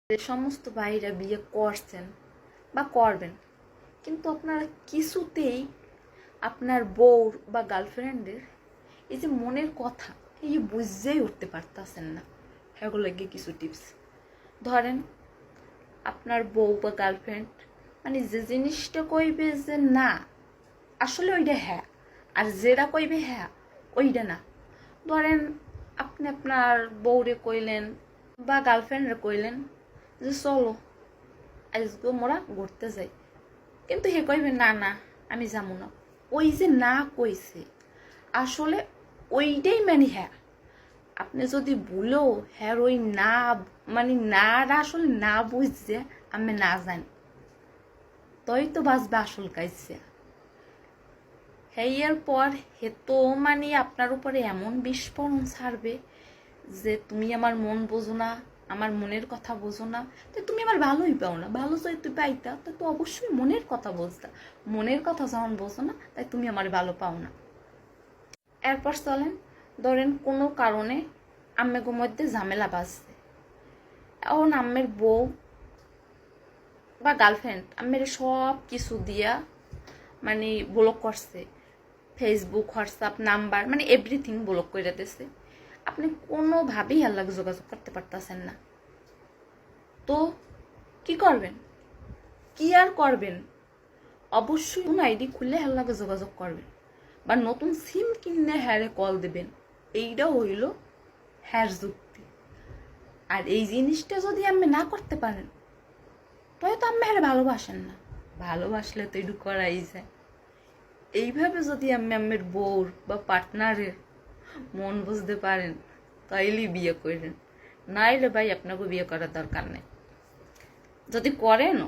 যে সমস্ত ভাইরা বিয়ে করছেন বা করবেন, কিন্তু আপনারা কিছুতেই আপনার বউর বা গার্লফ্রেন্ডের এই যে মনের কথা এই যে বুঝতেই উঠতে পারতেছেন না। সেগুলো গিয়ে কিছু টিপস ধরেন, আপনার বউ বা গার্লফ্রেন্ড মানে যে জিনিসটা কইবে যে না আসলে ওইটা হ্যাঁ, আর যেটা কইবে হ্যাঁ ওইটা না। ধরেন আপনি আপনার বউরে কইলেন বা গার্লফ্রেন্ডরে কইলেন যে চলো আজকে মোরা ঘুরতে যাই, কিন্তু হে কইবে না না আমি যাবো না। ওই যে না কইছে আসলে ওইটাই মানে হ্যাঁ। আপনি যদি বলেও হ্যাঁ ওই না মানে না আসলে না বুঝছে আমি না জানি, তই তো বাঁচবে আসল কাজছে। হেয়ার পর হে তো মানে আপনার উপরে এমন বিস্ফোরণ ছাড়বে যে তুমি আমার মন বোঝো না, আমার মনের কথা বোঝো না, তো তুমি আমার ভালোই পাও না। ভালো যদি তুই পাইতা তো অবশ্যই মনের কথা বলতা। মনের কথা যখন বোঝো না তাই তুমি আমার ভালো পাও না। এরপর চলেন, ধরেন কোনো কারণে আম্মেগো মধ্যে ঝামেলা বাজছে, এখন আম্মের বউ বা গার্লফ্রেন্ড আম্মের সব কিছু দিয়া মানে ব্লক করছে, ফেসবুক হোয়াটসঅ্যাপ নাম্বার মানে এভরিথিং ব্লক করে দিতেছে। আপনি কোনোভাবেই আল্লাহকে যোগাযোগ করতে পারতেছেন না, তো কি করবেন? কি আর করবেন? অবশ্যই কোন আইডি খুলে আল্লাহকে যোগাযোগ করবেন বা নতুন সিম কিনে হ্যারে কল দেবেন। এইটাও হইল হ্যার যুক্তি। আর এই জিনিসটা যদি আপনি না করতে পারেন তবে তো আপনি হ্যারে ভালোবাসেন না। ভালোবাসলে তো একটু করাই যায়। এইভাবে যদি আমি আমার বউর বা পার্টনারের মন বুঝতে পারেন তাইলেই বিয়ে করেন, নাইলে ভাই আপনাকে বিয়ে করার দরকার নেই। যদি করেনও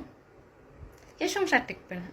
এ সংসার টিকবে না।